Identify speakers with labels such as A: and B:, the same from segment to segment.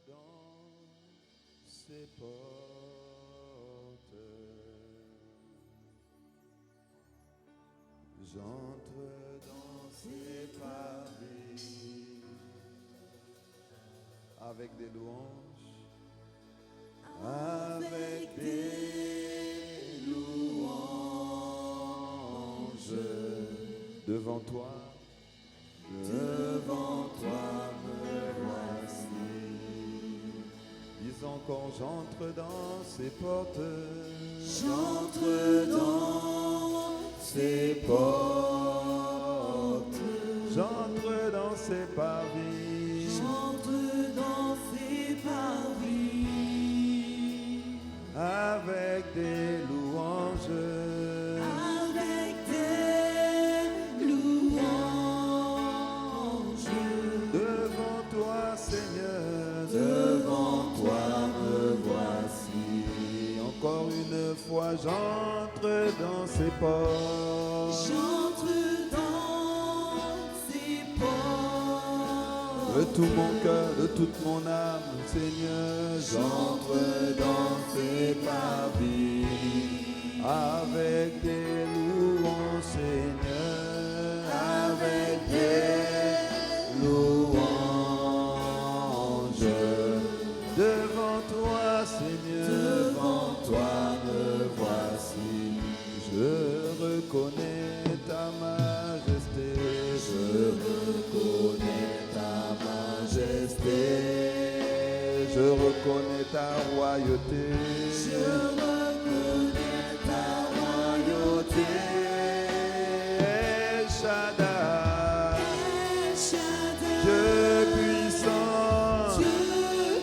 A: dans ces portes. J'entre dans ces parvis avec des louanges, avec des louanges. Devant toi me voici. Dis encore, j'entre dans ces portes. J'entre dans ces portes. J'entre dans ces parvis. J'entre dans ces parvis. Avec des louanges. Avec des louanges. Devant toi, Seigneur. Devant toi me voici. Encore une fois, j'entre dans ces portes. J'entre dans ces portes. De tout mon cœur, de toute mon âme, Seigneur, j'entre dans ces parvis. Avec des louanges, Seigneur. Avec des louanges. Devant toi, Seigneur. Devant toi me voici. Je reconnais ta majesté. Je reconnais ta majesté. Je reconnais ta royauté. Je reconnais ta royauté. El Shaddai. El Shaddai. Dieu puissant. Dieu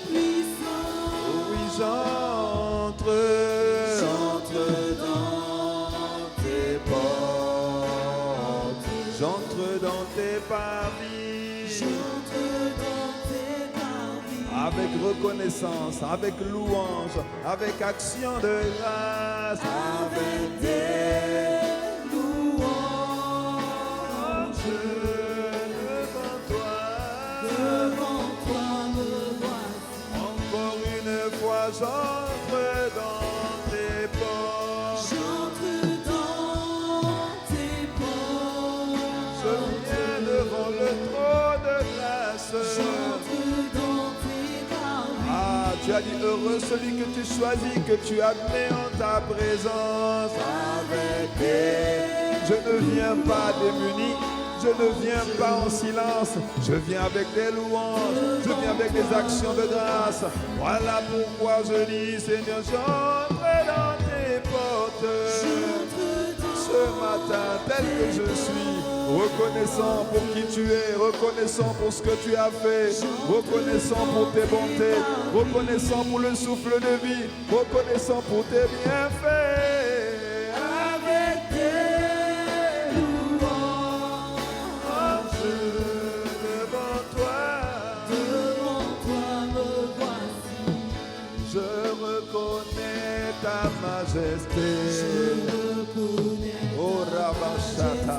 A: puissant. Oui, j'entre dans tes portes. J'entre dans tes parvis. J'entre dans tes parvis. Avec reconnaissance, avec louange, avec action de grâce. Avec des louanges. Devant toi me voici. Encore une fois, j'entre dans tes portes. J'entre dans tes portes. Je viens devant le trône de grâce. J'entre dans tes parvis. Ah, tu as dit heureux celui que tu choisis, que tu admets en ta présence. Avec des... Je ne viens pas démuni. Je ne viens pas en silence, je viens avec des louanges, je viens avec des actions de grâce. Voilà pourquoi je dis, Seigneur, j'entre dans tes portes. Ce matin, tel que je suis, reconnaissant pour qui tu es, reconnaissant pour ce que tu as fait, reconnaissant pour tes bontés, reconnaissant pour le souffle de vie, reconnaissant pour tes bienfaits. Ta majesté, je reconnais oh Rabashata,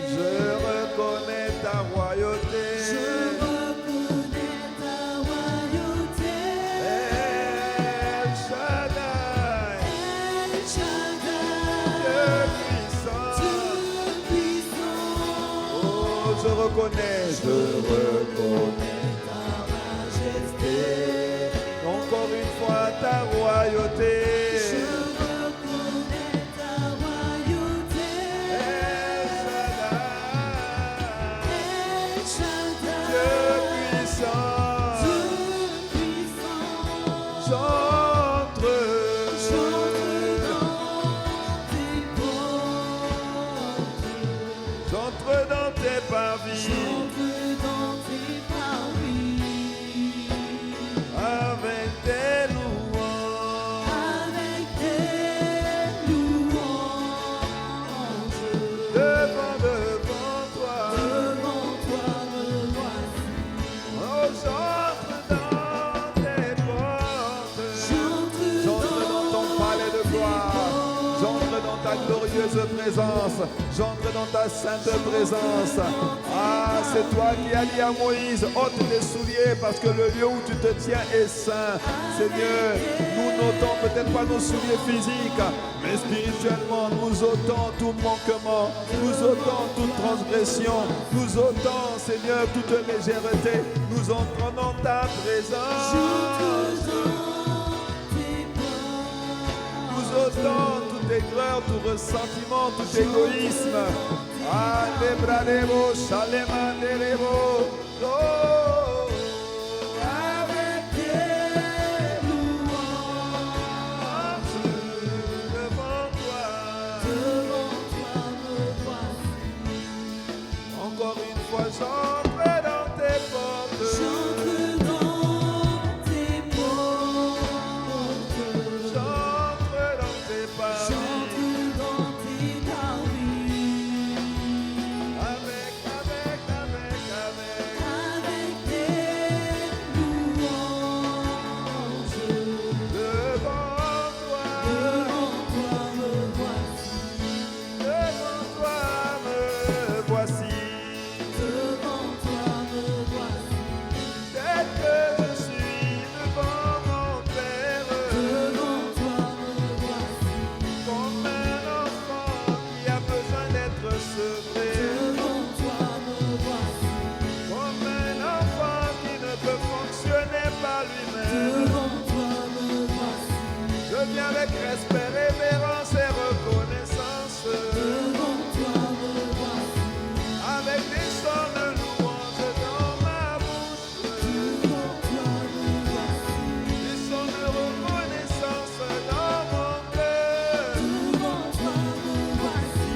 A: je reconnais ta royauté, je reconnais ta royauté. El Shaddai, El Shaddai, Dieu puissant, oh je reconnais ta majesté. Encore une fois ta royauté. Je reconnais ta royauté. El Shaddai. El Shaddai. Dieu puissant. J'entre dans tes parvis. Avec des louanges. Avec des louanges. Devant toi me voici. Oh, j'entre dans tes portes. J'entre dans ton palais de gloire. J'entre dans ta glorieuse présence. J'entre dans ta sainte présence. Ah c'est toi qui as dit à Moïse, ôte tes souliers parce que le lieu où tu te tiens est saint. Seigneur, nous n'ôtons peut-être pas nos souliers physiques, mais spirituellement, nous ôtons tout manquement, nous ôtons toute transgression, nous ôtons, Seigneur, toute légèreté, nous entrons dans ta présence. Nous ôtons toute aigreur, tout ressentiment, tout égoïsme. Alebradebo, Shalemanderebo. Oh, avec tes louanges devant toi me voici. Encore une fois, j'entre dans tes portes. J'entre dans tes portes. J'entre dans tes pas. J'entre dans tes parvis. Avec tes louanges. Devant toi me voici. Devant toi me voici. Devant toi me voici. Tel que je suis devant mon Père. Devant toi me voici. Comme un enfant qui a besoin d'être sevré. Devant toi me voici. Comme un enfant qui ne peut fonctionner par lui-même. Devant toi me voici. Je viens avec respect, révérence et reconnaissance. Devant toi me voici. Avec des chants de louange dans ma bouche. Devant toi me voici. Des chants de reconnaissance dans mon cœur. Devant toi me voici.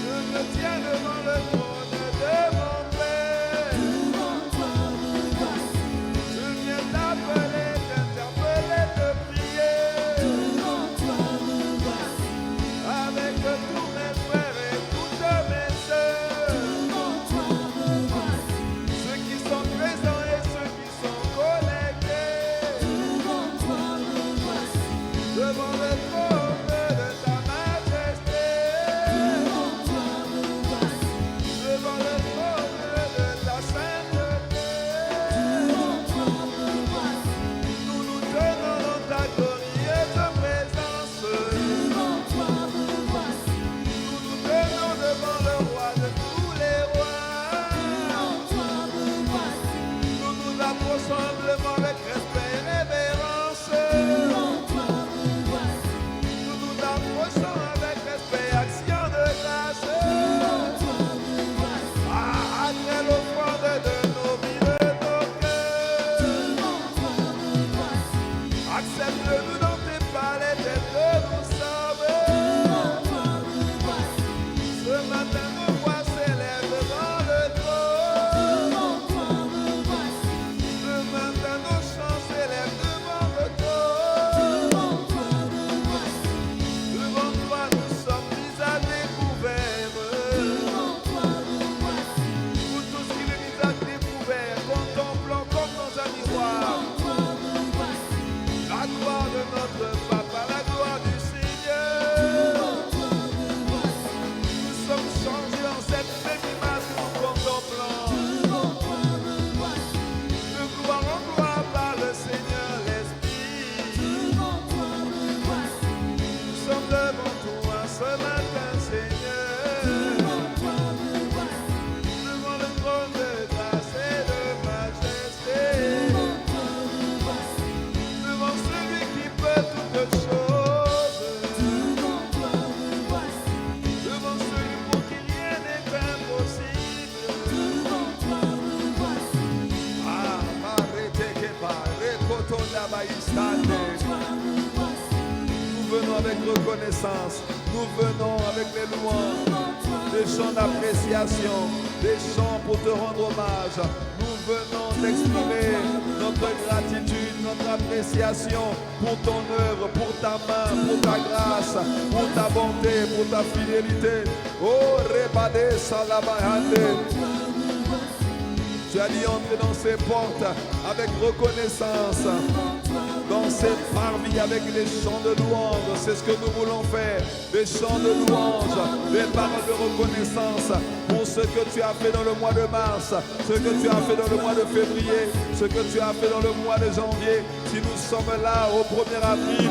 A: Je me tiens devant le trône de mon Père. Devant toi me voici. Je viens t'appeler, t'interpeller, te prier. Devant toi me voici. Avec tous mes frères et toutes mes sœurs. Devant toi me voici. Ceux qui sont présents et ceux qui sont connectés. Devant toi me voici. Devant le trône de ta majesté. Devant toi me voici. Devant le trône de ta sainteté. Devant toi me voici. Nous nous tenons dans ta glorieuse présence. Devant toi me voici. Nous nous tenons devant le roi de tous les rois. Devant toi me voici. Nous nous approchons humblement avec respect et révérence. Devant toi me voici. Nous nous approchons avec respect et action de grâce. Devant toi me voici. Après l'offrande de nos vies, de nos cœurs. Devant toi me voici. Accepte-nous dans tes palais tels que nous sommes. Devant toi me voici. Ce matin, nos voix s'élèvent devant le trône. Devant toi me voici. Ce matin, nos chants s'élèvent devant le trône. Devant toi me voici. Devant toi, nous sommes visages découverts. Devant toi me voici. Pour tous qui le visage découvert, contemplons comme dans un miroir. Devant toi me voici. La gloire de notre Papa, la gloire du Seigneur. Devant toi me voici. Nous sommes changés en cette même image que nous contemplons. Devant toi me voici. De gloire en gloire par le Seigneur l'Esprit. Devant toi me voici. Nous sommes devant toi ce matin, Seigneur. Devant toi me voici. Devant le trône de grâce et de majesté. Devant toi me voici. Devant celui qui peut toutes choses. Devant toi me voici. Devant celui pour qui rien n'est impossible. Devant toi me voici. Ah, m'arrêtez que pas, recotonda baïstande. Devant toi me voici. Nous venons avec reconnaissance, nous venons avec les louanges,
B: Devant toi
A: des chants d'appréciation, des chants pour te rendre hommage. Nous venons t'exprimer notre gratitude, notre appréciation pour ton œuvre, pour ta main, pour ta grâce, pour ta bonté, pour ta fidélité. Oh, Rebade Salabayande. Tu as dit entrer dans ces portes avec reconnaissance, dans ces parvis avec les chants de louange. C'est ce que nous voulons faire, des chants de louange, des paroles de reconnaissance pour pour ce que tu as fait dans le mois de mars, ce que tu as fait dans le mois de février, ce que tu as fait dans le mois de janvier. Si nous sommes là au 1er avril,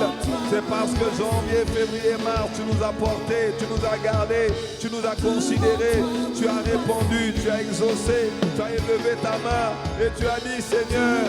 A: c'est parce que janvier, février, mars, tu nous as portés, tu nous as gardés, tu nous as considérés, tu as répondu, tu as exaucé, tu as élevé ta main et tu as dit, Seigneur,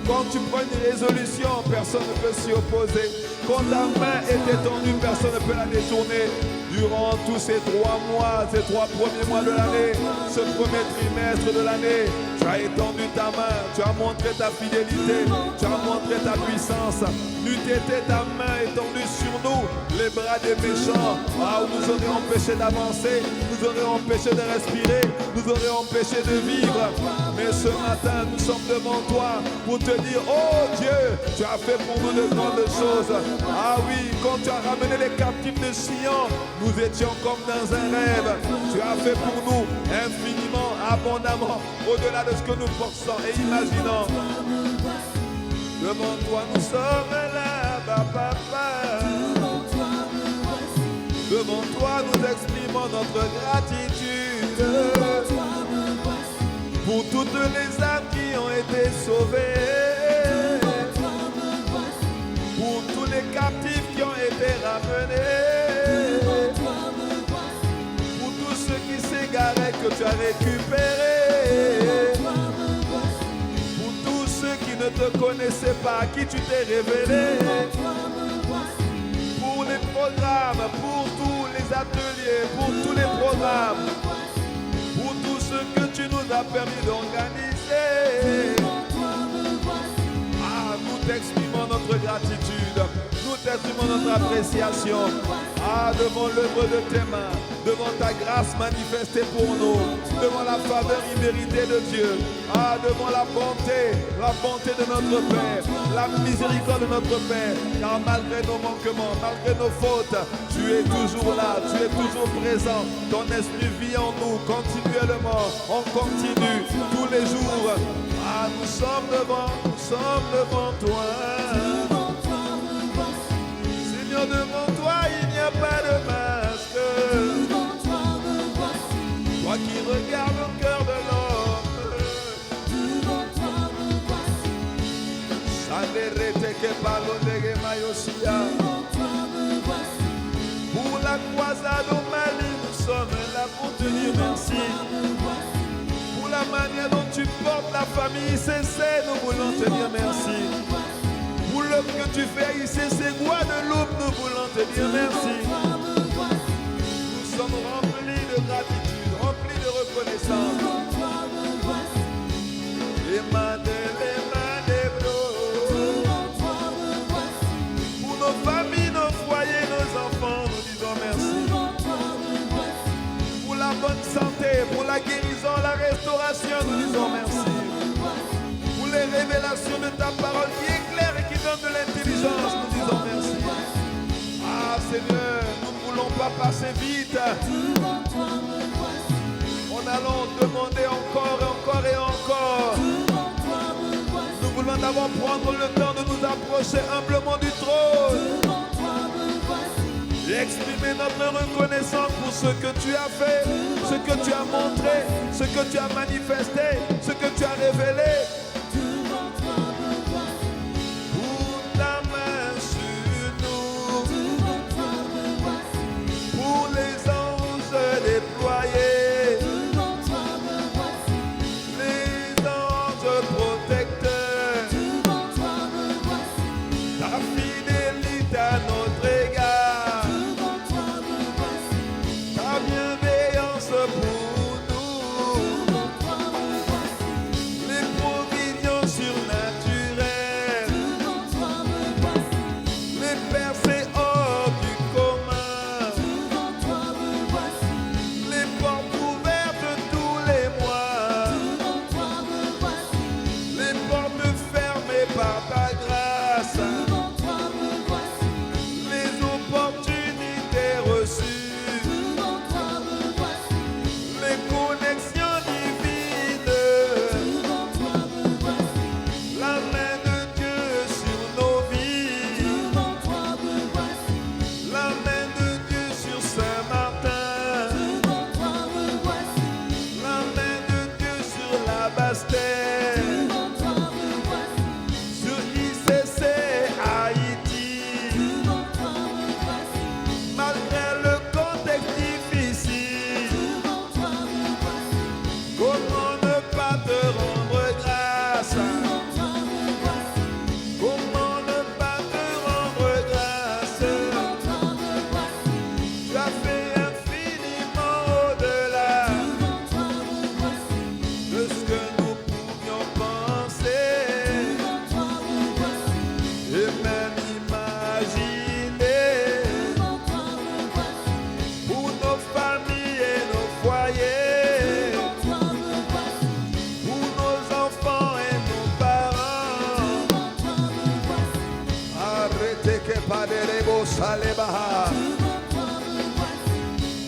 A: quand tu prends une résolution, personne ne peut s'y opposer. Quand ta main est étendue, personne ne peut la détourner. Durant tous ces 3 mois, ces 3 premiers mois de l'année, ce premier trimestre de l'année, tu as étendu ta main, tu as montré ta fidélité, tu as montré ta puissance. N'eût été ta main étendue sur nous, les bras des méchants, nous auraient empêché d'avancer, nous auraient empêché de respirer, nous auraient empêché de vivre. Mais ce matin, nous sommes devant toi pour te dire, oh Dieu, tu as fait pour nous de grandes choses. Ah oui, quand tu as ramené les captifs de Sion, nous étions comme dans un rêve. Tu as fait pour nous infiniment, abondamment, au-delà de ce que nous pensons et imaginons. Devant toi, nous sommes là, papa. Devant toi, nous exprimons notre gratitude pour toutes les âmes qui ont été sauvées, pour tous les captifs qui ont été ramenés, pour tous ceux qui s'égaraient que tu as récupérés, pour tous ceux qui ne te connaissaient pas, à qui tu t'es révélé, pour les programmes, pour tous les ateliers, pour tous les programmes, pour tout ce que tu nous as permis d'organiser. Nous t'exprimons notre gratitude, nous t'exprimons notre appréciation. Devant l'œuvre de tes mains, devant ta grâce manifestée pour nous, devant la faveur imméritée de Dieu, devant la bonté de notre Père, la miséricorde de notre Père, car malgré nos manquements, malgré nos fautes, tu es toujours là, tu es toujours présent, ton esprit vit en nous continuellement, on continue tous les jours. Nous sommes devant toi. Seigneur, devant toi, il n'y a pas de masque. Toi qui regardes au cœur de l'homme. Pour la croisade au Mali, nous sommes là pour te dire merci. Pour la manière dont tu portes la famille ICC, nous voulons te dire merci. Pour l'œuvre que tu fais à ICC Guadeloupe, nous voulons te dire merci. Nous sommes remplis de gratitude, remplis de reconnaissance. Pour nos familles, nos foyers, nos enfants, nous disons merci. Pour la bonne santé, pour la guérison, la restauration, nous disons merci. Pour les révélations de ta parole qui éclaire et qui donne de l'intelligence, nous disons merci. Seigneur, nous ne voulons pas passer vite. En allant demander encore et encore et encore. Nous voulons d'abord prendre le temps de nous approcher humblement du trône. Et exprimer notre reconnaissance pour ce que tu as fait, ce que tu as montré, ce que tu as manifesté, ce que tu as révélé. Pour ta main sur nous, pour les anges déployés, les anges protecteurs, ta fidélité à notre égard. Bienveillance pour nous, les providences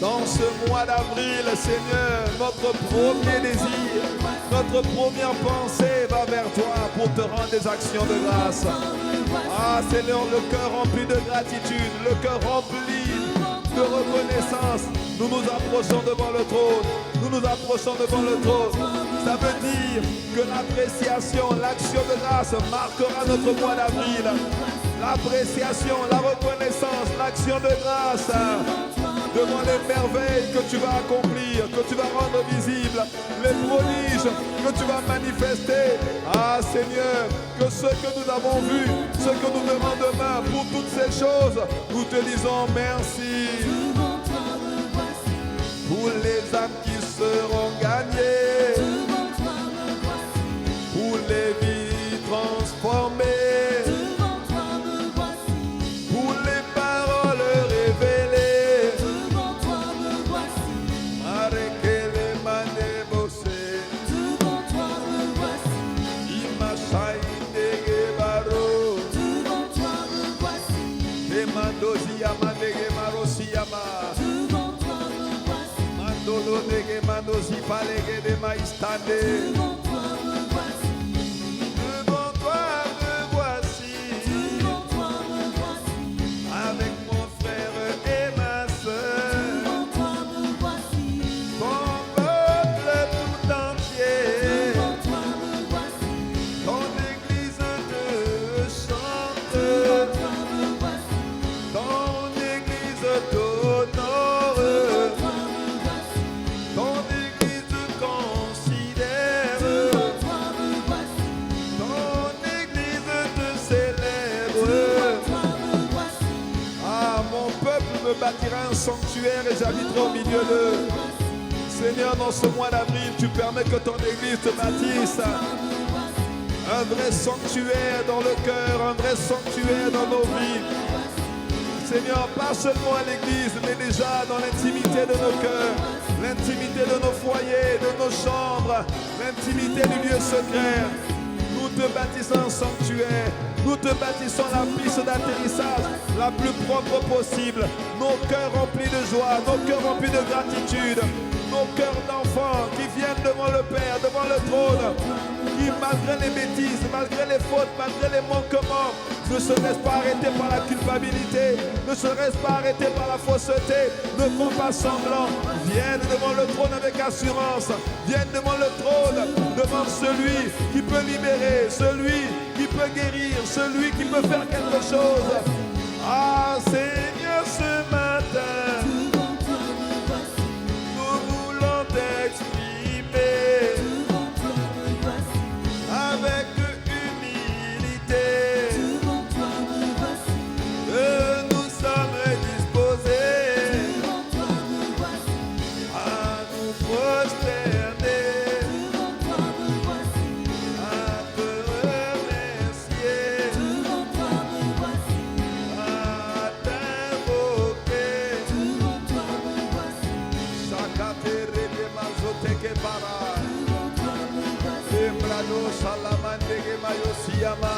A: Dans ce mois d'avril, Seigneur, notre premier désir, notre première pensée va vers toi pour te rendre des actions de grâce. Ah Seigneur, le cœur rempli de gratitude, le cœur rempli de reconnaissance, nous nous approchons devant le trône. Nous nous approchons devant le trône. Ça veut dire que l'appréciation, l'action de grâce marquera notre mois d'avril. L'appréciation, la reconnaissance, l'action de grâce devant les merveilles que tu vas accomplir, que tu vas rendre visibles, les prodiges que tu vas manifester. Ah Seigneur, que ce que nous avons vu, ce que nous verrons demain, pour toutes ces choses, nous te disons merci. Pour les âmes qui seront gagnées, pour les vies transformées, pour les paroles révélées, arrêtez les manées bossées, Imachaï de Guevaro, Demandosi Yamadege Marosiyama. Dolo de Gemanosi Palege de Maïstande. Devant toi me voici, avec mon frère et ma soeur, ton peuple tout entier, ton église te chante, ton église t'honore. Bâtira un sanctuaire et j'habiterai au milieu d'eux. Seigneur, dans ce mois d'avril, tu permets que ton église te bâtisse un vrai sanctuaire dans le cœur, un vrai sanctuaire dans nos vies. Seigneur, pas seulement à l'église, mais déjà dans l'intimité de nos cœurs, l'intimité de nos foyers, de nos chambres, l'intimité du lieu secret. Nous te bâtissons un sanctuaire. Nous te bâtissons la piste d'atterrissage la plus propre possible. Nos cœurs remplis de joie, nos cœurs remplis de gratitude, nos cœurs d'enfants qui viennent devant le Père, devant le trône, qui malgré les bêtises, malgré les fautes, malgré les manquements, ne se laissent pas arrêter par la culpabilité, ne se laissent pas arrêter par la fausseté, ne font pas semblant, viennent devant le trône avec assurance, viennent devant le trône, devant celui qui peut libérer, celui qui peut guérir, celui qui peut faire quelque chose. Ah Seigneur, ce matin, nous voulons t'exprimer avec humilité que nous sommes disposés à nous prosterner, à te remercier, à t'invoquer. Chakatere de Mazoteke Para, Embrado Salamandege Mayosiyama.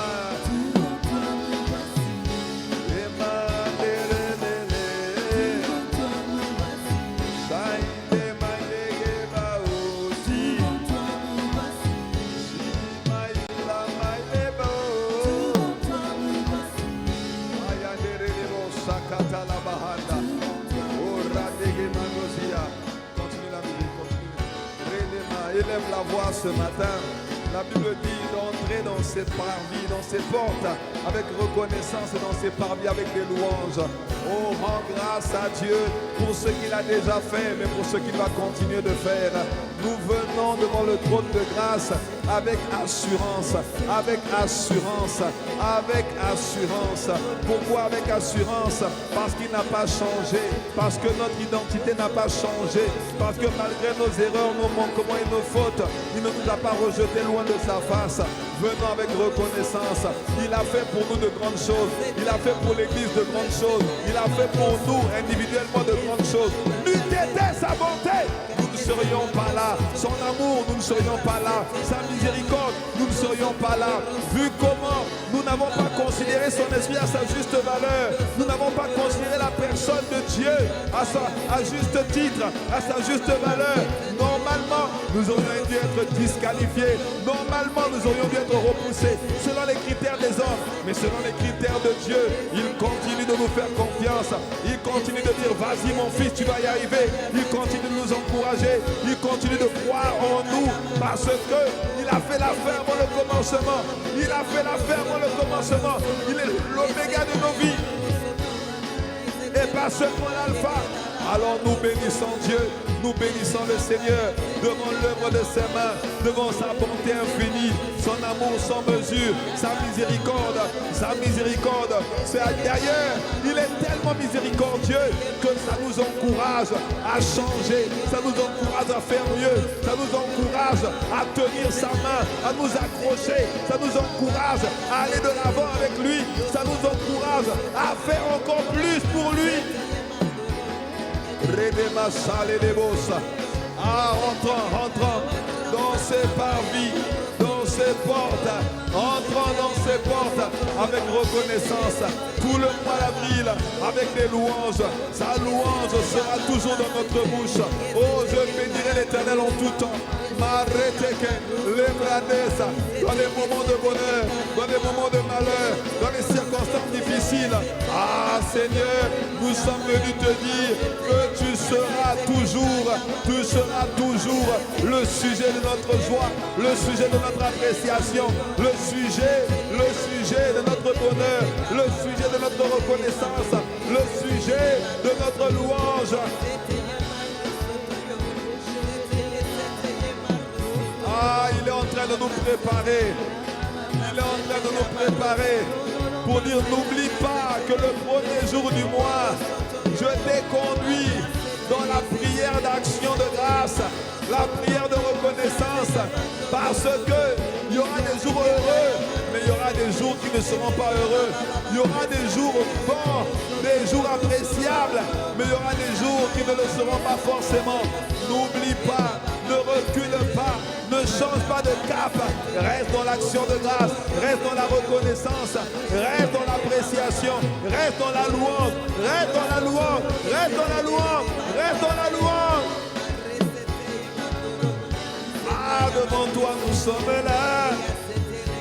A: Élève la voix ce matin. La Bible dit d'entrer dans ses parvis, dans ses portes avec reconnaissance et dans ses parvis avec des louanges. Oh, rends grâce à Dieu pour ce qu'il a déjà fait, mais pour ce qu'il va continuer de faire. Nous venons devant le trône de grâce avec assurance, avec assurance, avec assurance. Pourquoi avec assurance? Parce qu'il n'a pas changé, parce que notre identité n'a pas changé, parce que malgré nos erreurs, nos manquements et nos fautes, il ne nous a pas rejetés loin de sa face. Venons avec reconnaissance. Il a fait pour nous de grandes choses. Il a fait pour l'Église de grandes choses. Il a fait pour nous individuellement de grandes choses. N'eût été sa bonté, nous ne serions pas là. Son amour, nous ne serions pas là. Sa miséricorde, nous ne serions pas là. Vu comment nous n'avons pas considéré son esprit à sa juste valeur, nous n'avons pas considéré la personne de Dieu à juste titre, à sa juste valeur. Normalement, nous aurions dû être disqualifiés. Normalement, nous aurions dû être repoussés selon les critères des hommes. Mais selon les critères de Dieu, il continue de nous faire confiance. Il continue de dire, vas-y mon fils, tu vas y arriver. Il continue de nous encourager. Il continue de croire en nous parce que il a fait l'affaire avant le commencement. Il a fait l'affaire avant le commencement. Il est l'oméga de nos vies. Et pas seulement l'alpha. Alors nous bénissons Dieu, nous bénissons le Seigneur devant l'œuvre de ses mains, devant sa bonté infinie, son amour sans mesure, sa miséricorde. D'ailleurs, il est tellement miséricordieux que ça nous encourage à changer, ça nous encourage à faire mieux, ça nous encourage à tenir sa main, à nous accrocher, ça nous encourage à aller de l'avant avec lui, ça nous encourage à faire encore plus pour lui. Ah, rentrons dans ses parvis, dans ses portes, entrons dans ses portes avec reconnaissance. Tout le mois d'avril, avec des louanges, sa louange sera toujours dans notre bouche. Oh, je bénirai l'Éternel en tout temps. Dans les moments de bonheur, dans les moments de malheur, dans les circonstances difficiles. Ah Seigneur, nous sommes venus te dire que tu seras toujours le sujet de notre joie, le sujet de notre appréciation, le sujet de notre bonheur, le sujet de notre reconnaissance, le sujet de notre louange. Ah, il est en train de nous préparer. Il est en train de nous préparer pour dire, n'oublie pas que le premier jour du mois, je t'ai conduit dans la prière d'action de grâce, la prière de reconnaissance, parce qu'il y aura des jours heureux, mais il y aura des jours qui ne seront pas heureux. Il y aura des jours bons, des jours appréciables, mais il y aura des jours qui ne le seront pas forcément. N'oublie pas, ne recule pas, ne change pas de cap, reste dans l'action de grâce, reste dans la reconnaissance, reste dans l'appréciation, reste dans la louange, reste dans la louange, reste dans la louange, reste dans la louange. Ah, devant toi nous sommes là.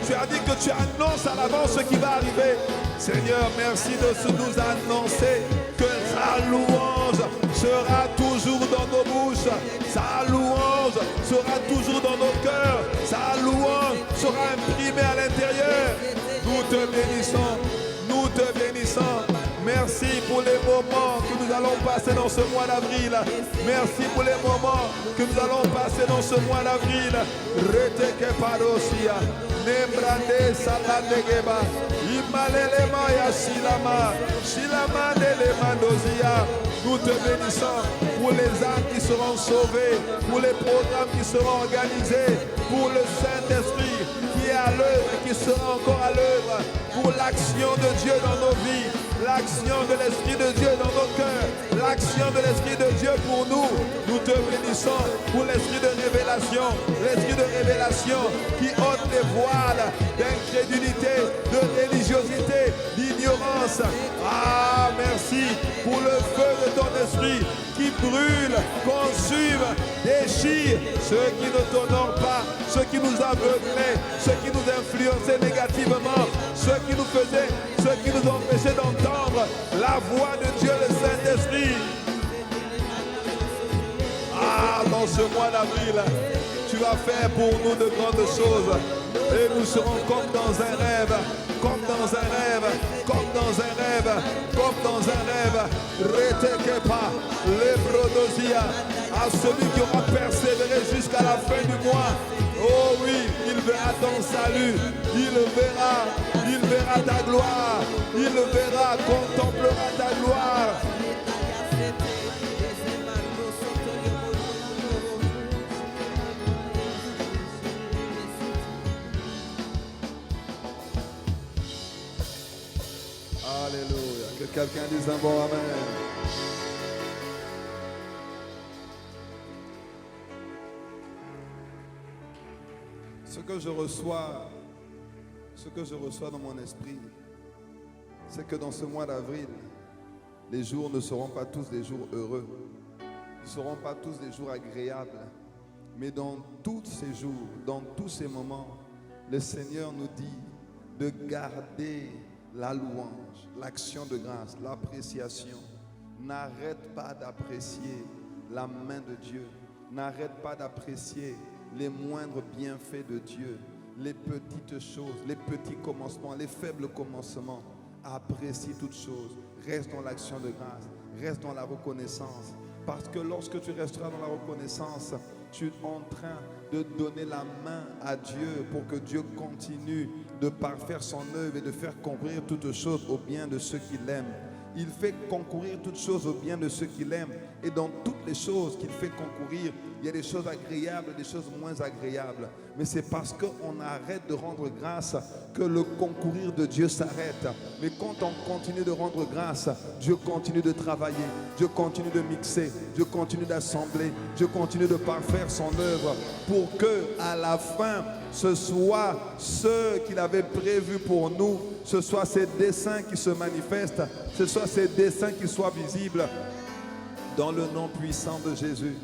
A: Tu as dit que tu annonces à l'avance ce qui va arriver. Seigneur, merci de nous annoncer que sa louange sera toujours dans nos bouches. Sa louange sera toujours dans nos cœurs. Sa louange sera imprimée à l'intérieur. Nous te bénissons. Nous te bénissons. Merci pour les moments que nous allons passer dans ce mois d'avril. Merci pour les moments que nous allons passer dans ce mois d'avril. Reteke parosia, nembrande saladegeba, imalelema ya silama, silama delemandozia. Nous te bénissons pour les âmes qui seront sauvées, pour les programmes qui seront organisés, pour le Saint-Esprit qui est à l'œuvre et qui sera encore à l'œuvre, pour l'action de Dieu dans nos vies, l'action de l'Esprit de Dieu dans nos cœurs, l'action de l'Esprit de Dieu pour nous. Nous te bénissons pour l'Esprit de révélation qui ôte les voiles d'incrédulité, de religiosité, d'ignorance. Ah, merci pour le feu de ton esprit qui brûle, consume, déchire ceux qui ne t'honorent pas, ceux qui nous aveuglaient, ceux qui nous influençaient négativement, ceux qui nous empêchaient d'entendre la voix de Dieu, le Saint-Esprit. Ah, dans ce mois d'avril, tu vas faire pour nous de grandes choses. Et nous serons comme dans un rêve, comme dans un rêve, comme dans un rêve, comme dans un rêve. Reteke pas, lebrodosia, à celui qui aura persévéré jusqu'à la fin du mois. Oh oui, il verra ton salut, il verra ta gloire, il verra, contemplera ta gloire. Alléluia. Que quelqu'un dise un bon amen. Ce que je reçois dans mon esprit, c'est que dans ce mois d'avril, les jours ne seront pas tous des jours heureux, ne seront pas tous des jours agréables, mais dans tous ces jours, dans tous ces moments, le Seigneur nous dit de garder la louange, l'action de grâce, l'appréciation. N'arrête pas d'apprécier la main de Dieu. N'arrête pas d'apprécier les moindres bienfaits de Dieu, les petites choses, les petits commencements, les faibles commencements. Apprécie toutes choses. Reste dans l'action de grâce. Reste dans la reconnaissance. Parce que lorsque tu resteras dans la reconnaissance, tu es en train de donner la main à Dieu pour que Dieu continue de parfaire son œuvre et de faire concourir toutes choses au bien de ceux qui l'aiment. Il fait concourir toutes choses au bien de ceux qui l'aiment. Et dans toutes les choses qu'il fait concourir, il y a des choses agréables et des choses moins agréables. Mais c'est parce qu'on arrête de rendre grâce que le concourir de Dieu s'arrête. Mais quand on continue de rendre grâce, Dieu continue de travailler, Dieu continue de mixer, Dieu continue d'assembler, Dieu continue de parfaire son œuvre pour que à la fin, ce soit ce qu'il avait prévu pour nous, ce soit ses desseins qui se manifestent, ce soit ses desseins qui soient visibles dans le nom puissant de Jésus.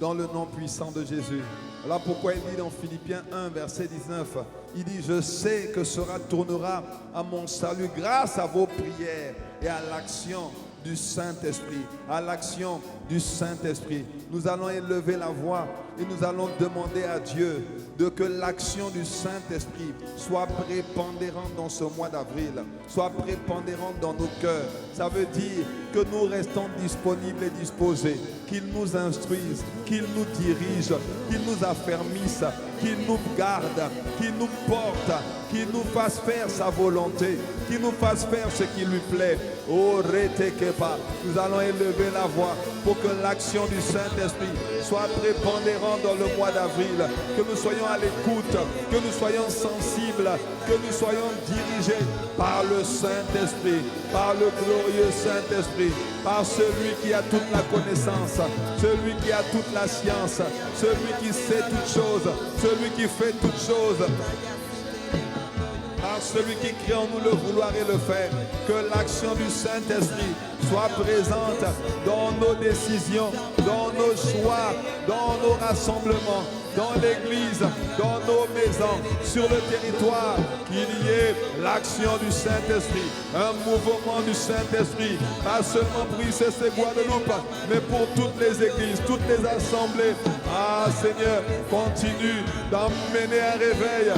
A: Dans le nom puissant de Jésus. Voilà pourquoi il dit dans Philippiens 1, verset 19, il dit, je sais que cela tournera à mon salut grâce à vos prières et à l'action du Saint-Esprit. À l'action du Saint-Esprit. Nous allons élever la voix et nous allons demander à Dieu de que l'action du Saint-Esprit soit prépondérante dans ce mois d'avril, soit prépondérante dans nos cœurs. Ça veut dire que nous restons disponibles et disposés, qu'il nous instruise, qu'il nous dirige, qu'il nous affermisse, qu'il nous garde, qu'il nous porte, qu'il nous fasse faire sa volonté, qu'il nous fasse faire ce qui lui plaît. Oh, retekepa, nous allons élever la voix pour que l'action du Saint-Esprit soit prépondérante dans le mois d'avril, que nous soyons à l'écoute, que nous soyons sensibles, que nous soyons dirigés par le Saint-Esprit, par le glorieux Saint-Esprit, par celui qui a toute la connaissance, celui qui a toute la science, celui qui sait toutes choses, celui qui fait toutes choses. Par celui qui crée en nous le vouloir et le faire, que l'action du Saint-Esprit soit présente dans nos décisions, dans nos choix, dans nos rassemblements, dans l'église, dans nos maisons, sur le territoire, qu'il y ait l'action du Saint-Esprit, un mouvement du Saint-Esprit, pas seulement pour ICC Guadeloupe, mais pour toutes les églises, toutes les assemblées. Ah Seigneur, continue d'emmener un réveil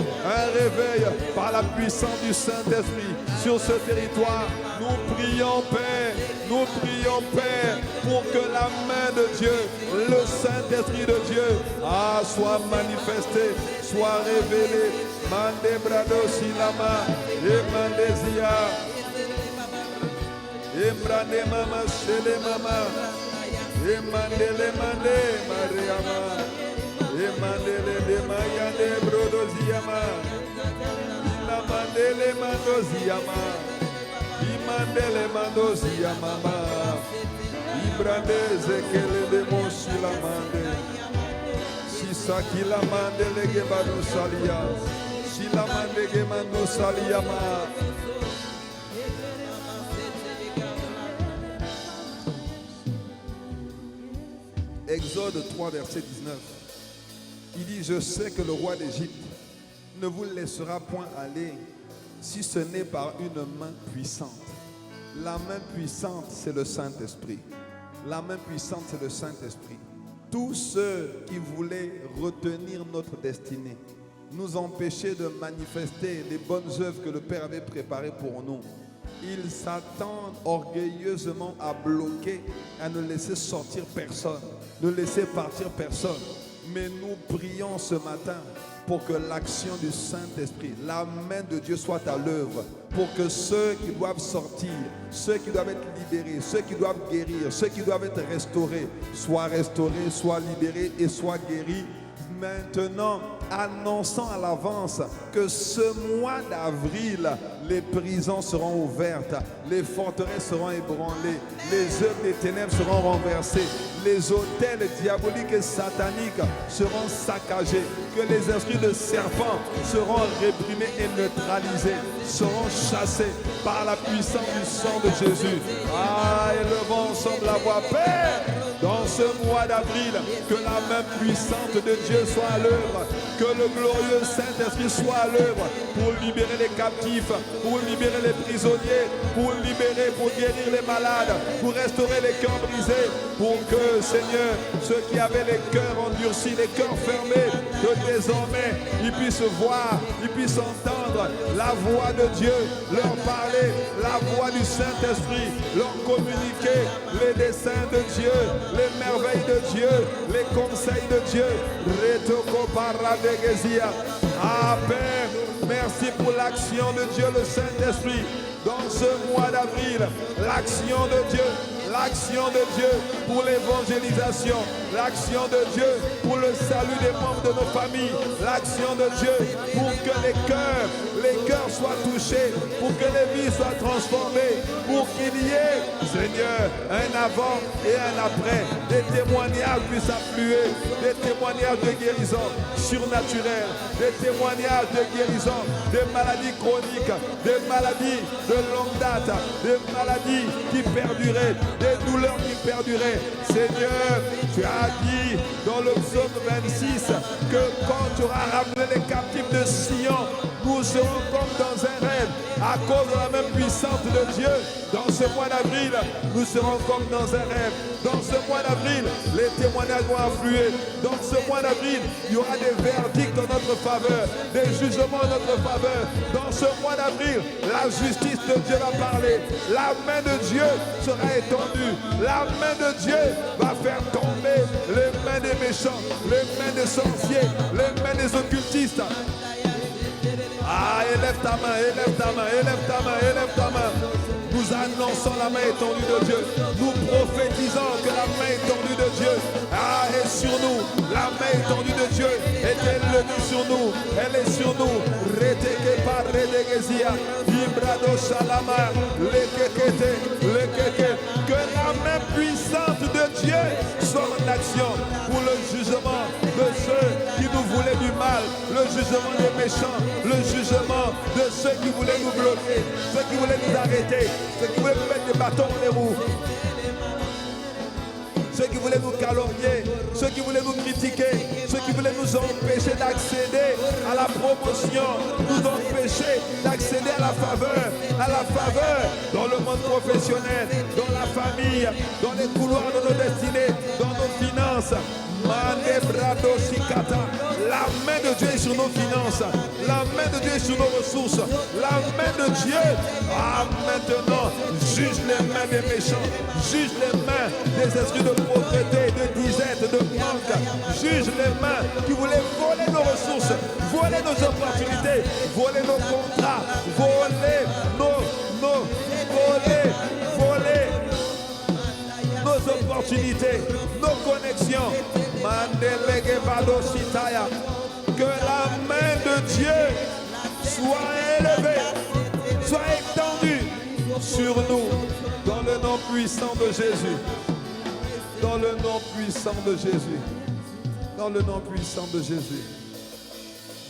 A: par la puissance du Saint-Esprit sur ce territoire. Nous prions Père, pour que la main de Dieu, le Saint-Esprit de Dieu, soit manifesté, soit révélé. Mande brado silama, et mandezia, et brane mama, chele mama, et mandele mande, mariama, et mandele de mayande brodoziama, ila mandele mandoziama, imandele mandoziama, ibrande zekele de monsila mande. Sakila mande lege banu salia, sila mande ge manu salia ma. Exode 3 verset 19. Il dit, je sais que le roi d'Égypte ne vous laissera point aller si ce n'est par une main puissante. La main puissante, c'est le Saint-Esprit. La main puissante, c'est le Saint-Esprit. Tous ceux qui voulaient retenir notre destinée, nous empêcher de manifester les bonnes œuvres que le Père avait préparées pour nous, ils s'attendent orgueilleusement à bloquer, à ne laisser sortir personne, ne laisser partir personne. Mais nous prions ce matin pour que l'action du Saint-Esprit, la main de Dieu soit à l'œuvre, pour que ceux qui doivent sortir, ceux qui doivent être libérés, ceux qui doivent guérir, ceux qui doivent être restaurés, soient libérés et soient guéris. Maintenant, annonçant à l'avance que ce mois d'avril, les prisons seront ouvertes, les forteresses seront ébranlées, les œuvres des ténèbres seront renversées, les autels diaboliques et sataniques seront saccagés, que les esprits de serpents seront réprimés et neutralisés, seront chassés par la puissance du sang de Jésus. Ah, élevons ensemble la voix. Père, dans ce mois d'avril, que la main puissante de Dieu soit à l'œuvre, que le glorieux Saint-Esprit soit à l'œuvre pour libérer les captifs, pour libérer les prisonniers, pour libérer, pour guérir les malades, pour restaurer les cœurs brisés, pour que, Seigneur, ceux qui avaient les cœurs endurcis, les cœurs fermés, que désormais ils puissent voir, ils puissent entendre la voix de Dieu, leur parler, la voix du Saint-Esprit, leur communiquer les desseins de Dieu, les merveilles de Dieu, les conseils de Dieu. Ah Père, merci pour l'action de Dieu, le Saint-Esprit, dans ce mois d'avril, l'action de Dieu. L'action de Dieu pour l'évangélisation, l'action de Dieu pour le salut des membres de nos familles, l'action de Dieu pour que les cœurs soient touchés, pour que les vies soient transformées, pour qu'il y ait, Seigneur, un avant et un après, des témoignages puissent affluer, des témoignages de guérison surnaturelle, des témoignages de guérison des maladies chroniques, des maladies de longue date, des maladies qui perduraient, des douleurs qui perduraient. Seigneur, tu as dit dans le psaume 26 que quand tu auras ramené les captifs de Sion, nous serons comme dans un rêve. À cause de la même puissance de Dieu, dans ce mois d'avril, nous serons comme dans un rêve. Dans ce mois d'avril, les témoignages vont affluer. Dans ce mois d'avril, il y aura des verdicts en notre faveur, des jugements en notre faveur. Dans ce mois d'avril, la justice de Dieu va parler. La main de Dieu sera étendue. La main de Dieu va faire tomber les mains des méchants, les mains des sorciers, les mains des occultistes. Ah, élève ta main, élève ta main, élève ta main, élève ta main. Nous annonçons la main étendue de Dieu. Nous prophétisons que la main étendue de Dieu est sur nous. La main étendue de Dieu est élevée sur nous. Elle est sur nous. Reteke par redegezia. Ibrado shalama. Lekekete. Lekeke. Que la main puissante de Dieu soit en action pour le jugement de ceux qui nous voulaient du mal. Le jugement des méchants. Le jugement de ceux qui voulaient nous bloquer. Ceux qui voulaient nous arrêter. Ceux qui voulaient nous mettre des bâtons dans les roues, ceux qui voulaient nous calomnier, ceux qui voulaient nous critiquer, ceux qui voulaient nous empêcher d'accéder à la promotion, nous empêcher d'accéder à la faveur dans le monde professionnel, dans la famille, dans les couloirs de nos destinées, dans nos finances. La main de Dieu est sur nos finances. La main de Dieu est sur nos ressources. La main de Dieu, maintenant, juge les mains des méchants. Juge les mains des esprits de pauvreté, de disette, de manque. Juge les mains qui voulaient voler nos ressources, voler nos opportunités, voler nos contrats, voler nos opportunités, nos connexions. Que la main de Dieu soit élevée, soit étendue sur nous, dans le nom puissant de Jésus. Dans le nom puissant de Jésus. Dans le nom puissant de Jésus.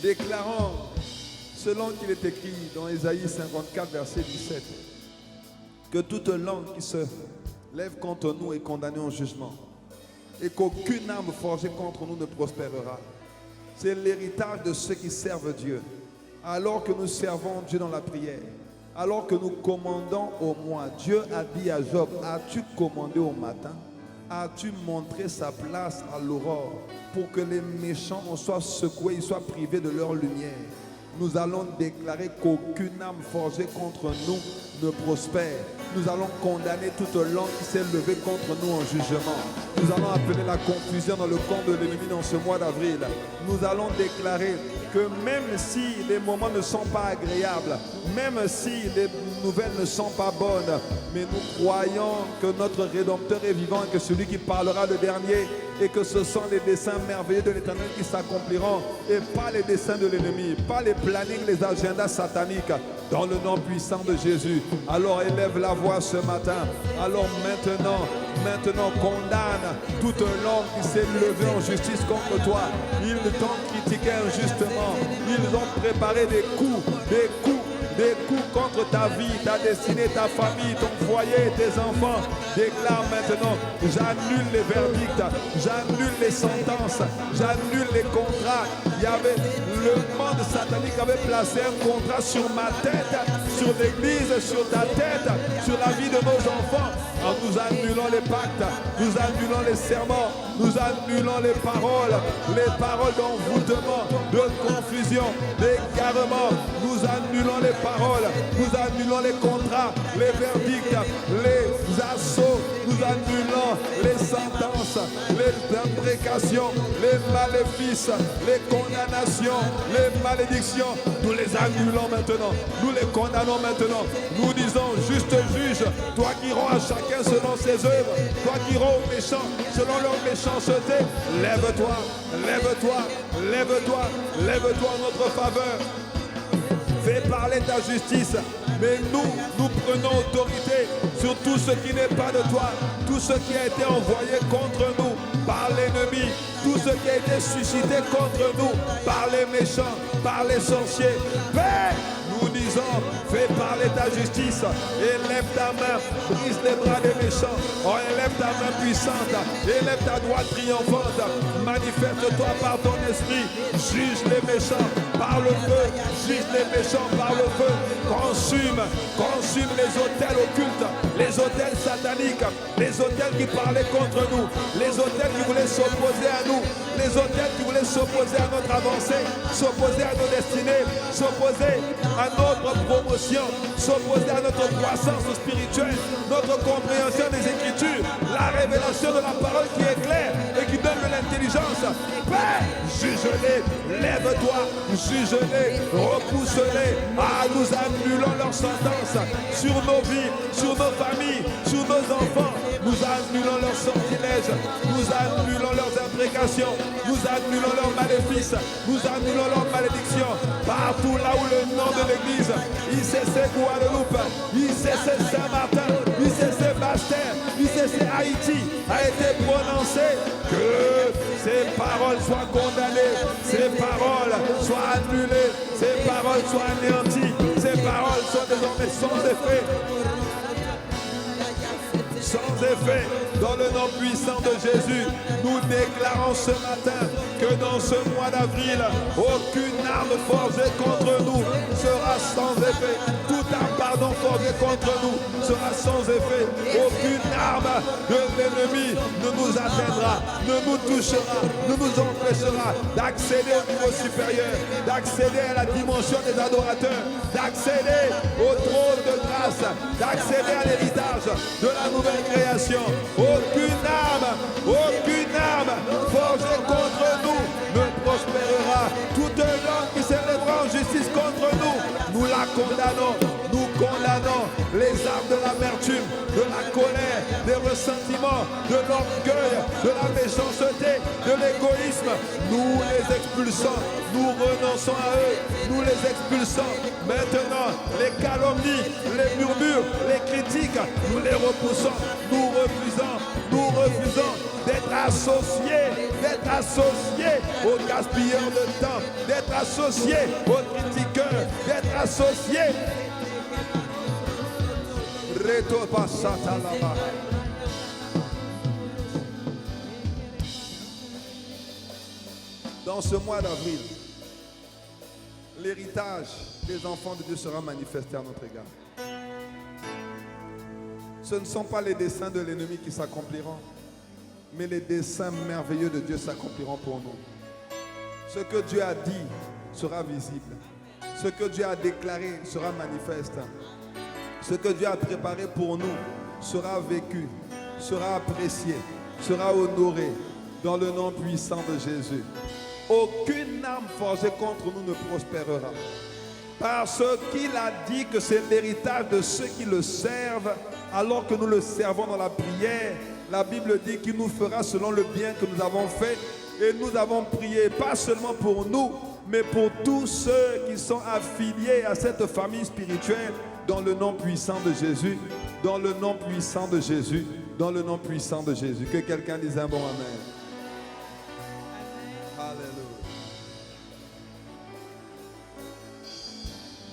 A: Déclarons, selon qu'il est écrit dans Ésaïe 54, verset 17, que toute langue qui se lève contre nous est condamnée en jugement, et qu'aucune arme forgée contre nous ne prospérera. C'est l'héritage de ceux qui servent Dieu. Alors que nous servons Dieu dans la prière, alors que nous commandons au mois, Dieu a dit à Job, as-tu commandé au matin? As-tu montré sa place à l'aurore pour que les méchants en soient secoués, ils soient privés de leur lumière? Nous allons déclarer qu'aucune arme forgée contre nous ne prospère. Nous allons condamner toute langue qui s'est levée contre nous en jugement. Nous allons appeler la confusion dans le camp de l'ennemi dans ce mois d'avril. Nous allons déclarer que même si les moments ne sont pas agréables, même si les nouvelles ne sont pas bonnes, mais nous croyons que notre Rédempteur est vivant et que celui qui parlera le dernier et que ce sont les desseins merveilleux de l'Éternel qui s'accompliront et pas les desseins de l'ennemi, pas les plannings, les agendas sataniques, dans le nom puissant de Jésus. Alors élève la voix ce matin. Alors maintenant condamne toute langue qui s'est levée en justice contre toi. Ils t'ont critiqué injustement. Ils ont préparé des coups contre ta vie, ta destinée, ta famille, ton foyer, tes enfants. Déclare maintenant, j'annule les verdicts, j'annule les sentences, j'annule les contrats. Il y avait le monde satanique avait placé un contrat sur ma tête, sur l'église, sur ta tête, sur la vie de nos enfants. En nous annulant les pactes, nous annulons les serments, nous annulons les paroles d'envoûtement, de confusion, d'égarement. Nous annulons les paroles, nous annulons les contrats, les verdicts, les assauts, nous annulons les sentences, les imprécations, les maléfices, les condamnations, les malédictions. Nous les annulons maintenant, nous les condamnons maintenant. Nous disons, juste juge, toi qui rends à chacun selon ses œuvres, toi qui rends aux méchants selon leur méchanceté, lève-toi, lève-toi, lève-toi, lève-toi en notre faveur. Fais parler ta justice, mais nous prenons autorité sur tout ce qui n'est pas de toi, tout ce qui a été envoyé contre nous par l'ennemi, tout ce qui a été suscité contre nous par les méchants, par les sorciers. Fais, nous disons, fais parler ta justice, élève ta main, brise les bras des méchants, oh, élève ta main puissante, élève ta droite triomphante, manifeste-toi par ton esprit, juge les méchants par le feu, juge les méchants par le feu, consume les autels occultes, les autels sataniques, les autels qui parlaient contre nous, les autels qui voulaient s'opposer à nous, les autels qui voulaient s'opposer à notre avancée, s'opposer à nos destinées, s'opposer à notre promotion, s'opposer à notre croissance spirituelle, notre compréhension des Écritures, la révélation de la parole qui est claire et qui donne de l'intelligence. Père, juge-les, lève-toi, juge-les, repousse-les. Ah, nous annulons leurs sentences sur nos vies, sur nos familles, sur nos enfants. Nous annulons leurs sortilèges, nous annulons leurs imprécations, nous annulons leurs maléfices, nous annulons leurs malédictions. Partout là où le nom de l'Église, ICC Guadeloupe, ICC Saint-Martin, ICC Bastère, ICC Haïti a été prononcé, que ces paroles soient condamnées, ces paroles soient annulées, ces paroles soient anéanties, ces paroles sont désormais sans effet. Sans effet, dans le nom puissant de Jésus, nous déclarons ce matin que dans ce mois d'avril, aucune arme forgée contre nous sera sans effet. Toute arme, forgée contre nous sera sans effet. Aucune arme de l'ennemi ne nous atteindra, ne nous touchera, ne nous empêchera d'accéder au niveau supérieur, d'accéder à la dimension des adorateurs, d'accéder au trône de grâce, d'accéder à l'héritage de la nouvelle création. Aucune arme forgée contre nous ne prospérera. Toute langue qui s'élèvera en justice contre nous, nous la condamnons. Nous condamnons les armes de l'amertume, de la colère, des ressentiments, de l'orgueil, de la méchanceté, de l'égoïsme. Nous les expulsons, nous renonçons à eux, nous les expulsons. Maintenant, les calomnies, les murmures, les critiques, nous les repoussons, nous refusons d'être associés aux gaspilleurs de temps, d'être associés aux critiqueurs, d'être associés. Dans ce mois d'avril, l'héritage des enfants de Dieu sera manifesté à notre égard. Ce ne sont pas les desseins de l'ennemi qui s'accompliront, mais les desseins merveilleux de Dieu s'accompliront pour nous. Ce que Dieu a dit sera visible. Ce que Dieu a déclaré sera manifeste. Ce que Dieu a préparé pour nous sera vécu, sera apprécié, sera honoré dans le nom puissant de Jésus. Aucune arme forgée contre nous ne prospérera. Parce qu'il a dit que c'est l'héritage de ceux qui le servent, alors que nous le servons dans la prière, La Bible dit qu'il nous fera selon le bien que nous avons fait. Et nous avons prié, pas seulement pour nous, mais pour tous ceux qui sont affiliés à cette famille spirituelle, dans le nom puissant de Jésus, dans le nom puissant de Jésus, dans le nom puissant de Jésus. Que quelqu'un dise un bon amen. Alléluia.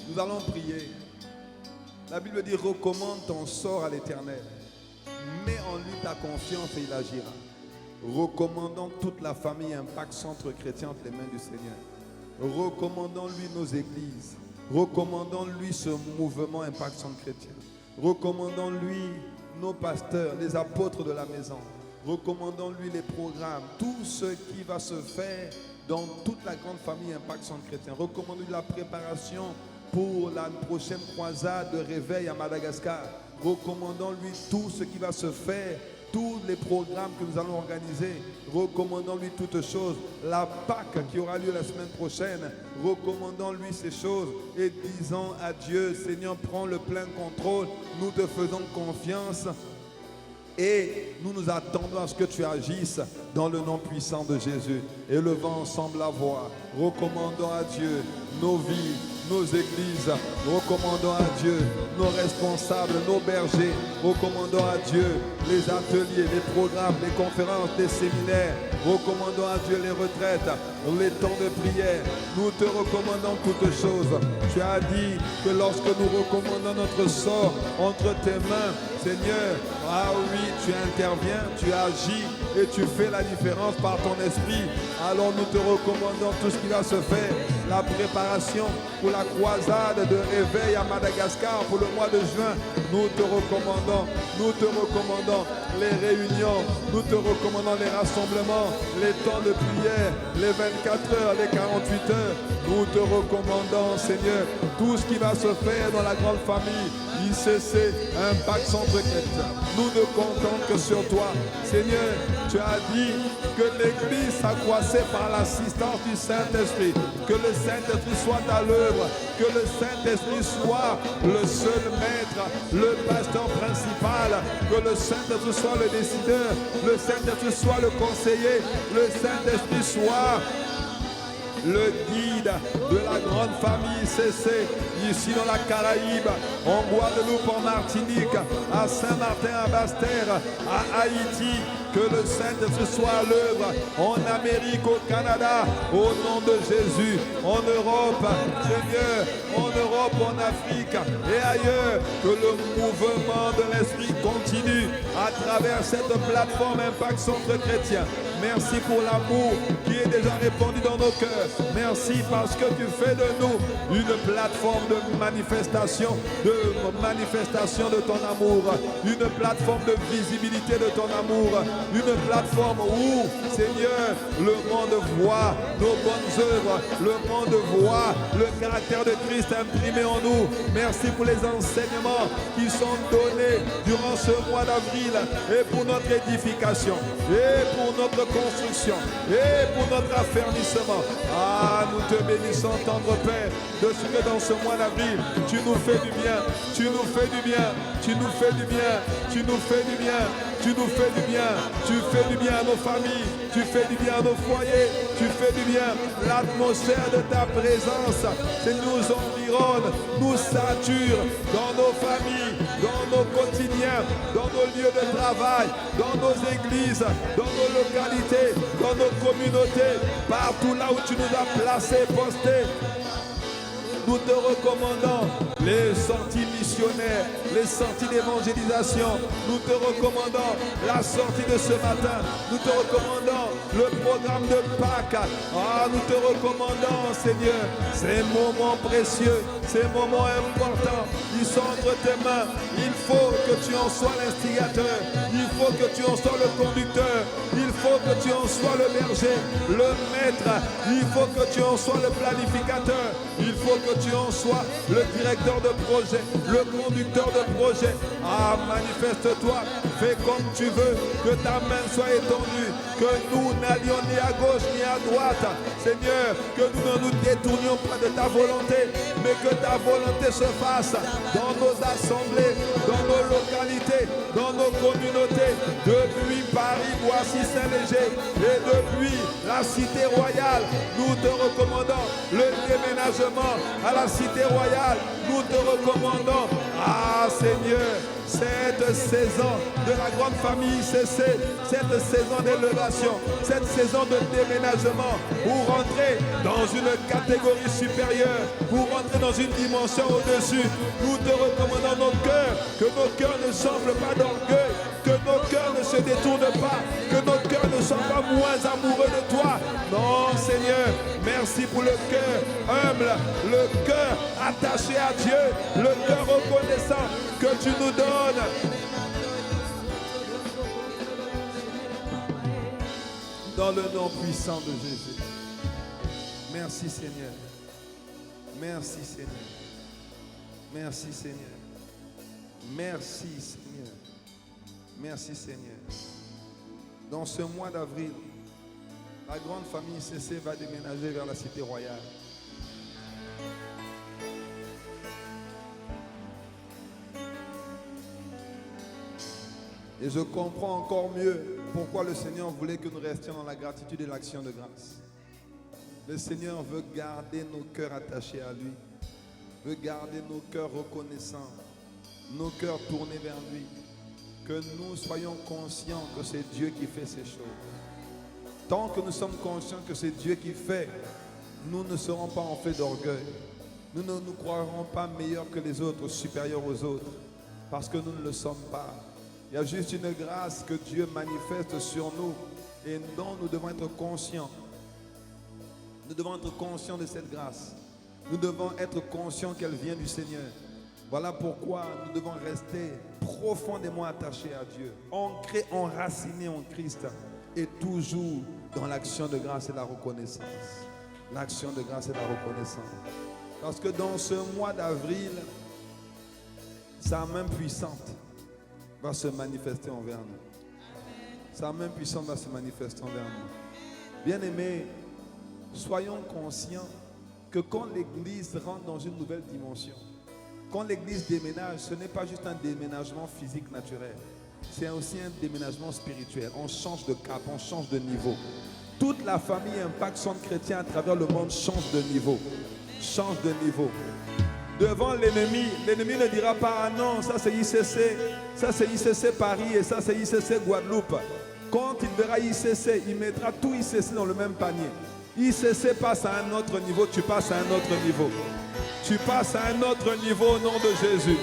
A: Nous allons prier. La Bible dit, recommande ton sort à l'Éternel. Mets en lui ta confiance et il agira. Recommandons toute la famille Impact Centre Chrétien entre les mains du Seigneur. Recommandons-lui nos églises. Recommandons-lui ce mouvement Impact Centre Chrétien. Recommandons-lui nos pasteurs, les apôtres de la maison. Recommandons-lui les programmes, tout ce qui va se faire dans toute la grande famille Impact Centre Chrétien. Recommandons-lui la préparation pour la prochaine croisade de réveil à Madagascar. Recommandons-lui tout ce qui va se faire, tous les programmes que nous allons organiser. Recommandons-lui toutes choses. La Pâque qui aura lieu la semaine prochaine. Recommandons-lui ces choses et disons à Dieu, Seigneur, prends le plein contrôle. Nous te faisons confiance et nous nous attendons à ce que tu agisses dans le nom puissant de Jésus. Élevons ensemble la voix. Recommandons à Dieu nos vies, nos églises, recommandons à Dieu nos responsables, nos bergers, recommandons à Dieu les ateliers, les programmes, les conférences, les séminaires, recommandons à Dieu les retraites, les temps de prière. Nous te recommandons toutes choses. Tu as dit que lorsque nous recommandons notre sort entre tes mains, Seigneur, ah oui, tu interviens, tu agis et tu fais la différence par ton esprit. Alors nous te recommandons tout ce qui va se faire, la préparation pour la croisade de réveil à Madagascar pour le mois de juin. Nous te recommandons les réunions, nous te recommandons les rassemblements, les temps de prière, les 24 heures, les 48 heures. Nous te recommandons, Seigneur, tout ce qui va se faire dans la grande famille ICC, Impact Centre Chrétien. Nous ne comptons que sur toi. Seigneur, tu as dit que l'Église s'accroissait par l'assistance du Saint-Esprit. Que le Saint-Esprit soit à l'œuvre. Que le Saint-Esprit soit le seul maître, le pasteur principal. Que le Saint-Esprit soit le décideur. Le Saint-Esprit soit le conseiller. Le Saint-Esprit soit le guide de la grande famille CC, ici dans la Caraïbe, en Guadeloupe, en Martinique, à Saint-Martin, à Basse-Terre, à Haïti. Que le Saint-Esprit soit à l'œuvre en Amérique, au Canada, au nom de Jésus, en Europe, Seigneur, en Europe, en Afrique et ailleurs. Que le mouvement de l'Esprit continue à travers cette plateforme Impact Centre Chrétien. Merci pour l'amour qui est déjà répandu dans nos cœurs. Merci parce que tu fais de nous une plateforme de manifestation de ton amour, une plateforme de visibilité de ton amour, une plateforme où, Seigneur, le monde voit nos bonnes œuvres, le monde voit le caractère de Christ imprimé en nous. Merci pour les enseignements qui sont donnés durant ce mois d'avril et pour notre édification et pour notre construction et pour notre affermissement. Ah, nous te bénissons, tendre Père, de ce que dans ce mois d'avril, tu nous fais du bien, tu nous fais du bien, tu nous fais du bien, tu nous fais du bien, tu nous fais du bien, tu fais du bien à nos familles, tu fais du bien à nos foyers, tu fais du bien. L'atmosphère de ta présence, c'est nous environne, nous sature dans nos familles, dans nos quotidiens, dans nos lieux de travail, dans nos églises, dans nos localités, dans nos communautés, partout là où tu nous as placés, postés. Nous te recommandons les sorties missionnaires, les sorties d'évangélisation. Nous te recommandons la sortie de ce matin. Nous te recommandons le programme de Pâques. Ah, nous te recommandons, Seigneur, ces moments précieux, ces moments importants. Ils sont entre tes mains. Il faut que tu en sois l'instigateur. Il faut que tu en sois le conducteur. Il faut que tu en sois le berger, le maître. Il faut que tu en sois le planificateur. Il faut que tu en sois le directeur de projet, le conducteur de projet. Ah, manifeste-toi, fais comme tu veux, que ta main soit étendue, que nous n'allions ni à gauche ni à droite. Seigneur, que nous ne nous détournions pas de ta volonté, mais que ta volonté se fasse dans nos assemblées, dans nos localités, dans nos communautés, depuis Paris, Boissy, Saint-Léger et depuis la Cité Royale. Nous te recommandons le déménagement à la Cité Royale. Nous te recommandons, ah Seigneur, cette saison de la grande famille ICC, cette saison d'élévation, cette saison de déménagement pour rentrer dans une catégorie supérieure, pour rentrer dans une dimension au-dessus. Nous te recommandons nos cœurs, que nos cœurs ne s'enflent pas d'orgueil, que nos cœurs ne se détournent pas, que nos cœurs ne soient pas moins amoureux de toi. Non, Seigneur, merci pour le cœur humble, le cœur attaché à Dieu, le cœur reconnaissant que tu nous donnes. Dans le nom puissant de Jésus. Merci Seigneur. Merci Seigneur. Merci Seigneur. Merci Seigneur. Merci Seigneur. Dans ce mois d'avril, la grande famille CC va déménager vers la Cité Royale. Et je comprends encore mieux pourquoi le Seigneur voulait que nous restions dans la gratitude et l'action de grâce. Le Seigneur veut garder nos cœurs attachés à lui, veut garder nos cœurs reconnaissants, nos cœurs tournés vers lui, que nous soyons conscients que c'est Dieu qui fait ces choses. Tant que nous sommes conscients que c'est Dieu qui fait, nous ne serons pas en fait d'orgueil. Nous ne nous croirons pas meilleurs que les autres, supérieurs aux autres, parce que nous ne le sommes pas. Il y a juste une grâce que Dieu manifeste sur nous et dont nous devons être conscients. Nous devons être conscients de cette grâce. Nous devons être conscients qu'elle vient du Seigneur. Voilà pourquoi nous devons rester profondément attachés à Dieu, ancrés, enracinés en Christ et toujours dans l'action de grâce et la reconnaissance. L'action de grâce et la reconnaissance. Parce que dans ce mois d'avril, sa main puissante va se manifester envers nous. Sa main puissante va se manifester envers nous. Bien-aimés, soyons conscients que quand l'Église rentre dans une nouvelle dimension, quand l'Église déménage, ce n'est pas juste un déménagement physique naturel. C'est aussi un déménagement spirituel. On change de cap, on change de niveau. Toute la famille Impact Centre Chrétien à travers le monde change de niveau. Change de niveau. Devant l'ennemi, l'ennemi ne dira pas ah non, ça c'est ICC Paris et ça c'est ICC Guadeloupe. Quand il verra ICC, il mettra tout ICC dans le même panier. ICC passe à un autre niveau, tu passes à un autre niveau. Tu passes à un autre niveau au nom de Jésus.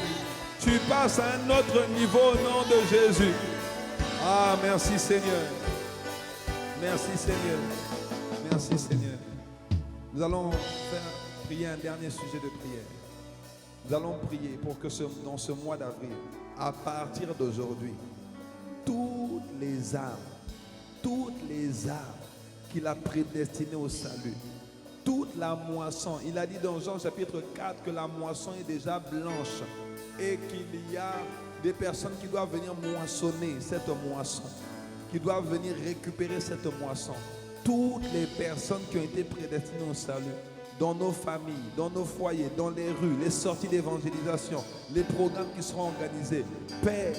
A: Tu passes à un autre niveau au nom de Jésus. Ah, merci Seigneur. Merci Seigneur. Merci Seigneur. Nous allons prier un dernier sujet de prière. Nous allons prier pour que dans ce mois d'avril, à partir d'aujourd'hui, toutes les âmes qu'il a prédestinées au salut, toute la moisson, il a dit dans Jean chapitre 4 que la moisson est déjà blanche et qu'il y a des personnes qui doivent venir moissonner cette moisson, qui doivent venir récupérer cette moisson. Toutes les personnes qui ont été prédestinées au salut, dans nos familles, dans nos foyers, dans les rues, les sorties d'évangélisation, les programmes qui seront organisés. Père,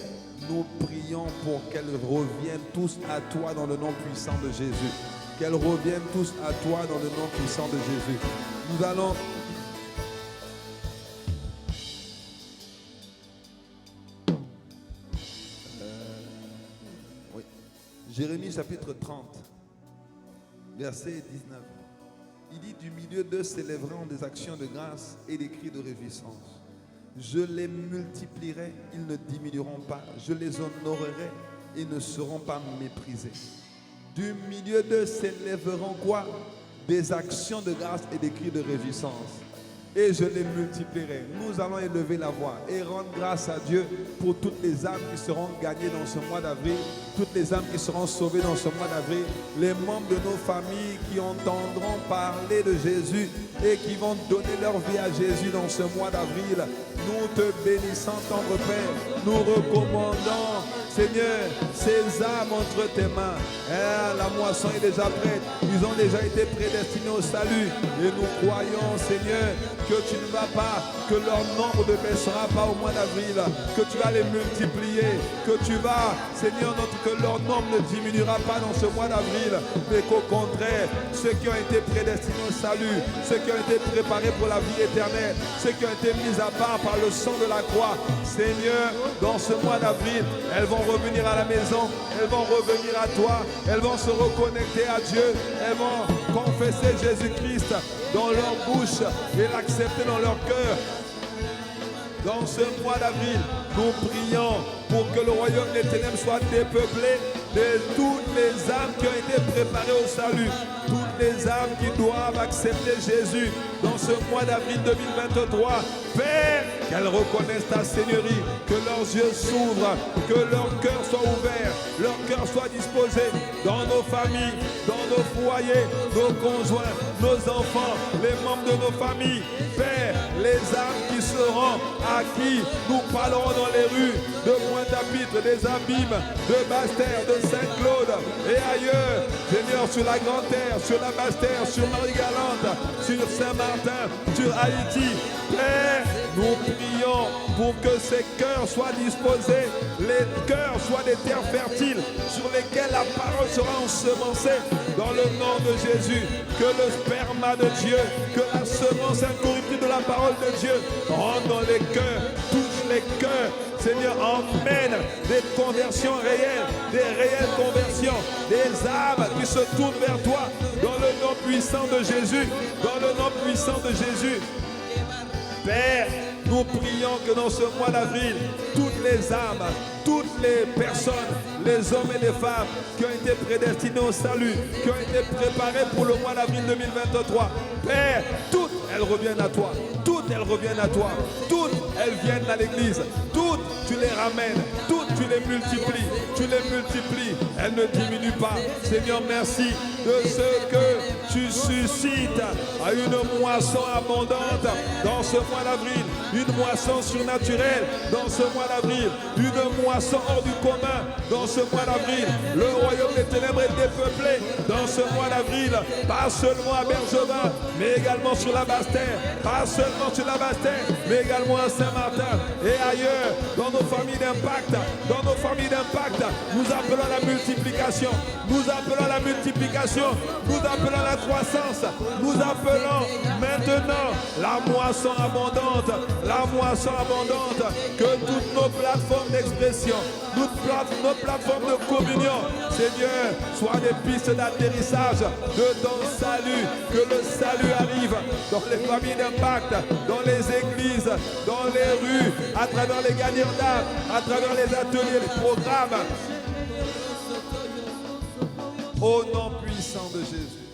A: nous prions pour qu'elles reviennent tous à toi dans le nom puissant de Jésus. Qu'elles reviennent tous à toi dans le nom puissant de Jésus. Nous allons... Oui. Jérémie chapitre 30, verset 19. Il dit, du milieu d'eux s'élèveront des actions de grâce et des cris de réjouissance. Je les multiplierai, ils ne diminueront pas. Je les honorerai, ils ne seront pas méprisés. Du milieu d'eux s'élèveront quoi? Des actions de grâce et des cris de réjouissance. et je les multiplierai. Nous allons élever la voix et rendre grâce à Dieu pour toutes les âmes qui seront gagnées dans ce mois d'avril, toutes les âmes qui seront sauvées dans ce mois d'avril, les membres de nos familles qui entendront parler de Jésus et qui vont donner leur vie à Jésus dans ce mois d'avril. Nous te bénissons, tendre Père. Nous recommandons, Seigneur, ces âmes entre tes mains. La moisson est déjà prête. Ils ont déjà été prédestinés au salut. Et nous croyons, Seigneur, que tu ne vas pas, que leur nombre ne baissera pas au mois d'avril, que tu vas les multiplier, que tu vas, Seigneur, que leur nombre ne diminuera pas dans ce mois d'avril, mais qu'au contraire, ceux qui ont été prédestinés au salut, ceux qui ont été préparés pour la vie éternelle, ceux qui ont été mis à part par le sang de la croix, Seigneur, dans ce mois d'avril, elles vont revenir à la maison, elles vont revenir à toi, elles vont se reconnecter à Dieu, elles vont confesser Jésus-Christ dans leur bouche et l'accepter dans leur cœur. Dans ce mois d'avril, nous prions pour que le royaume des ténèbres soit dépeuplé de toutes les âmes qui ont été préparées au salut, toutes les âmes qui doivent accepter Jésus dans ce mois d'avril 2023. Père, qu'elles reconnaissent ta Seigneurie, que leurs yeux s'ouvrent, que leur cœur soit ouvert, leur cœur soit disposé dans nos familles, dans nos foyers, nos conjoints, nos enfants, les membres de nos familles. Père, les âmes qui seront à qui nous parlerons dans les rues de Pointe-à-Pitre, des Abîmes, de Basse-Terre, de Saint-Claude et ailleurs. Seigneur, sur la Grande-Terre, sur la Basse-Terre, sur Marie-Galante, sur Saint-Martin, sur Haïti. Père, nous prions pour que ces cœurs soient disposés, les cœurs soient des terres fertiles sur lesquelles la parole sera ensemencée dans le nom de Jésus. Que le sperma de Dieu, que la semence incorruptible de la parole de Dieu rentre dans les cœurs, touche les cœurs. Seigneur, emmène des conversions réelles, des réelles conversions, des âmes qui se tournent vers toi dans le nom puissant de Jésus, dans le nom puissant de Jésus. Père, nous prions que dans ce mois d'avril, toutes les âmes, toutes les personnes, les hommes et les femmes qui ont été prédestinés au salut, qui ont été préparés pour le mois d'avril 2023, Père, toutes elles reviennent à toi. Toutes elles reviennent à toi. Toutes elles viennent à l'église. Toutes tu les ramènes. Toutes tu les multiplies. Tu les multiplies. Elles ne diminuent pas. Seigneur, merci de ce que tu suscites à une moisson abondante dans ce mois d'avril. Une moisson surnaturelle dans ce mois d'avril. Une moisson hors du commun dans ce mois d'avril. Le royaume des ténèbres est dépeuplé dans ce mois d'avril. Pas seulement à Bergevin, mais également sur la Basse-Terre. Pas seulement sur la Basse-Terre, mais également à Saint-Martin et ailleurs, dans nos familles d'impact. Dans nos familles d'impact, nous appelons la multiplication. Nous appelons la multiplication. Nous appelons la croissance. Nous appelons maintenant la moisson abondante. La moisson abondante. Que toutes nos plateformes d'expression, nos plateformes de communion, Seigneur, soient des pistes d'atterrissage de ton salut. Que le salut arrive dans les familles d'impact, dans les églises, dans les rues, à travers les gagnants d'âme, à travers les ateliers, les programmes. Au nom puissant de Jésus.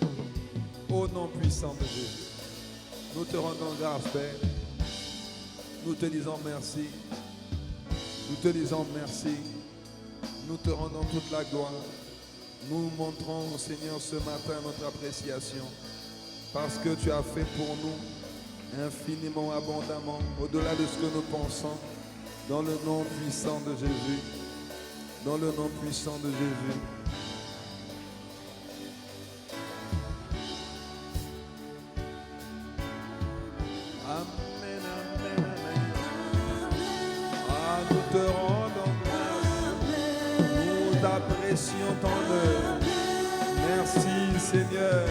A: Au nom puissant de Jésus. Nous te rendons grâce, Père. Nous te disons merci. Nous te disons merci. Nous te rendons toute la gloire. Nous montrons, Seigneur, ce matin notre appréciation. Parce que tu as fait pour nous infiniment, abondamment, au-delà de ce que nous pensons. Dans le nom puissant de Jésus. Dans le nom puissant de Jésus. Amen, amen, amen. Ah, nous te rendons grâce. Nous t'apprécions ton œuvre. Merci, Seigneur,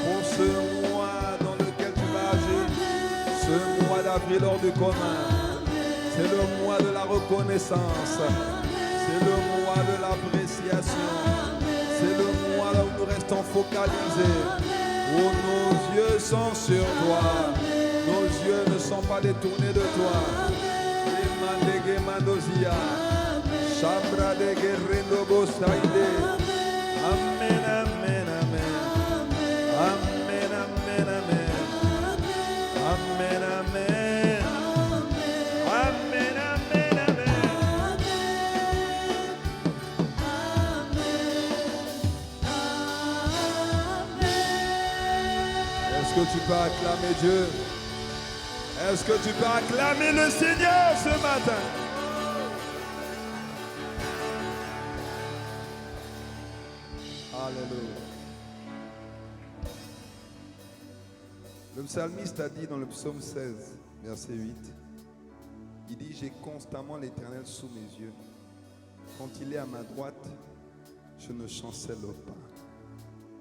A: pour ce mois dans lequel tu vas agir. Ce mois d'avril hors du commun. C'est le mois de la reconnaissance. C'est le mois de l'appréciation. C'est le mois là où nous restons focalisés. Où nos yeux sont sur toi. Nos yeux ne sont pas détournés de toi. Amen, amen, amen. Amen, amen, amen. Amen. acclamer Dieu? Est-ce que tu peux acclamer le Seigneur ce matin? Alléluia. Le psalmiste a dit dans le psaume 16, verset 8, il dit: j'ai constamment l'Éternel sous mes yeux. Quand il est à ma droite, je ne chancelle pas.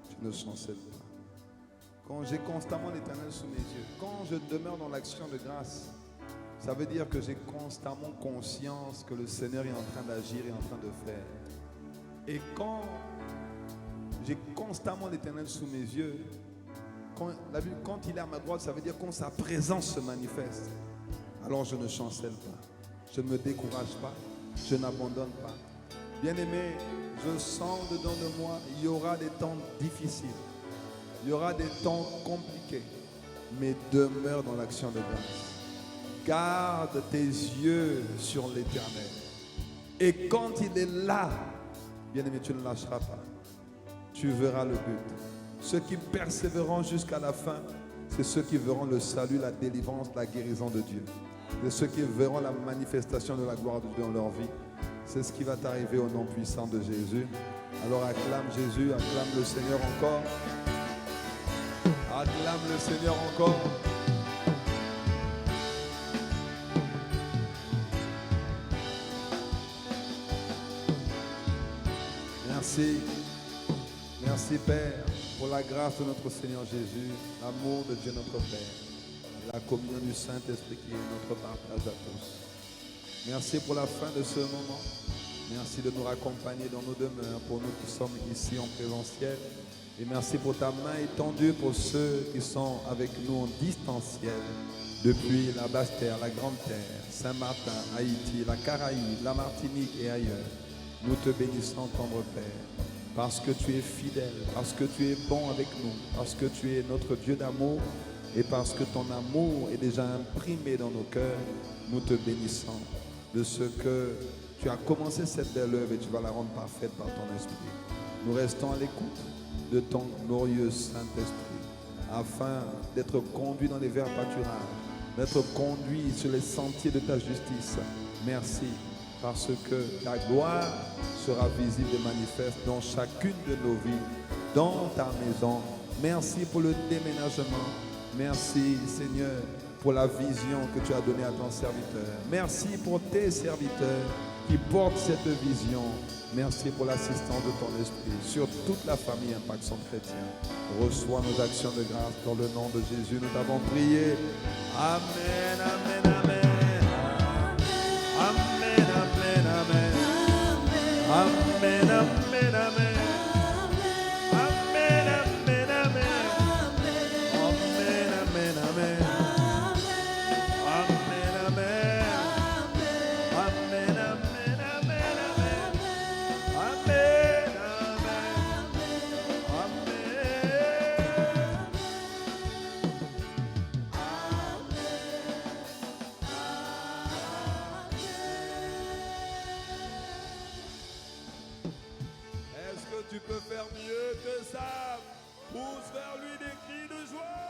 A: Je ne chancelle pas. Quand j'ai constamment l'Éternel sous mes yeux, quand je demeure dans l'action de grâce, ça veut dire que j'ai constamment conscience que le Seigneur est en train d'agir et en train de faire. Et quand j'ai constamment l'Éternel sous mes yeux, quand il est à ma droite, ça veut dire quand sa présence se manifeste. Alors je ne chancelle pas, je ne me décourage pas, je n'abandonne pas. Bien-aimé, je sens dedans de moi, il y aura des temps difficiles, il y aura des temps compliqués, mais demeure dans l'action de grâce. Garde tes yeux sur l'Éternel. Et quand il est là, bien-aimé, tu ne lâcheras pas. Tu verras le but. Ceux qui persévéreront jusqu'à la fin, c'est ceux qui verront le salut, la délivrance, la guérison de Dieu. C'est ceux qui verront la manifestation de la gloire de Dieu dans leur vie. C'est ce qui va t'arriver au nom puissant de Jésus. Alors acclame Jésus, acclame le Seigneur encore. Acclame le Seigneur encore. Merci. Merci Père pour la grâce de notre Seigneur Jésus, l'amour de Dieu notre Père, et la communion du Saint-Esprit qui est notre partage à tous. Merci pour la fin de ce moment. Merci de nous raccompagner dans nos demeures pour nous qui sommes ici en présentiel. Et merci pour ta main étendue pour ceux qui sont avec nous en distanciel depuis la Basse-Terre, la Grande-Terre, Saint-Martin, Haïti, la Caraïbe, la Martinique et ailleurs. Nous te bénissons, tendre Père, parce que tu es fidèle, parce que tu es bon avec nous, parce que tu es notre Dieu d'amour et parce que ton amour est déjà imprimé dans nos cœurs. Nous te bénissons de ce que tu as commencé cette belle œuvre et tu vas la rendre parfaite par ton esprit. Nous restons à l'écoute de ton glorieux Saint-Esprit afin d'être conduits dans les verts pâturages, d'être conduits sur les sentiers de ta justice. Merci parce que ta gloire sera visible et manifeste dans chacune de nos vies, dans ta maison. Merci pour le déménagement. Merci Seigneur pour la vision que tu as donnée à ton serviteur. Merci pour tes serviteurs qui portent cette vision. Merci pour l'assistance de ton esprit sur toute la famille Impact Centre Chrétien. Reçois nos actions de grâce dans le nom de Jésus. Nous t'avons prié. Amen, amen, amen. Amen, amen, amen. Amen, amen, amen. Amen, amen, amen. Amen, amen, amen. Amen, amen. Amen, amen, amen, amen. Amen, Est-ce que tu peux faire mieux que ça? Pousse vers lui des cris de joie.